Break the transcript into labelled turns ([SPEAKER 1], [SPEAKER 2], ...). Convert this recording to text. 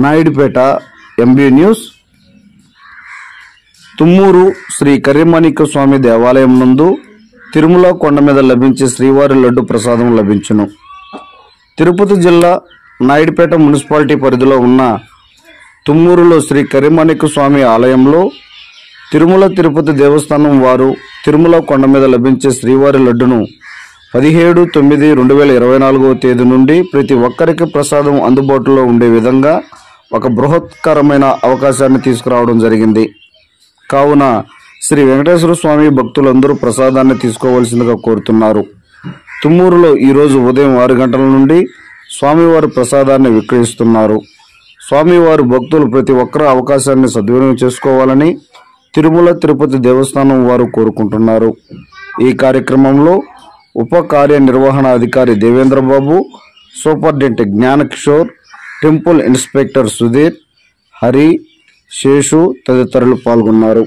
[SPEAKER 1] Naidupeta MB news. Tummuru Sri Karyamanikya Swamy దేవాలయం నందు తిరుమల కొండ మీద లభించే శ్రీవారి లడ్డు ప్రసాదం లభించును. తిరుపతి జిల్లా నాయుడుపేట మున్సిపాలిటీ పరిధిలో ఉన్న తుమ్మూరులో శ్రీ కర్యమాణిక్య స్వామి ఆలయంలో తిరుమల తిరుపతి దేవస్థానం వారు తిరుమల కొండ మీద లభించే శ్రీవారి లడ్డును 17/9/2024 తేదీ నుండి ప్రతి ఒక్కరికి ప్రసాదం అందుబాటులో ఉండే విధంగా ఒక బృహత్కరమైన అవకాశాన్ని తీసుకురావడం జరిగింది. కావున శ్రీ వెంకటేశ్వర స్వామి భక్తులందరూ ప్రసాదాన్ని తీసుకోవాల్సిందిగా కోరుతున్నారు. తుమ్మూరులో ఈరోజు ఉదయం 6 గంటల నుండి స్వామివారి ప్రసాదాన్ని విక్రయిస్తున్నారు. స్వామివారి భక్తులు ప్రతి ఒక్కరూ అవకాశాన్ని సద్వినియోగం చేసుకోవాలని తిరుమల తిరుపతి దేవస్థానం వారు కోరుకుంటున్నారు. ఈ కార్యక్రమంలో ఉప కార్యనిర్వహణాధికారి Devendrababu, superintendent Jnanakishore, temple inspector Sudheer, Hari, Seshu తదితరులు పాల్గొన్నారు.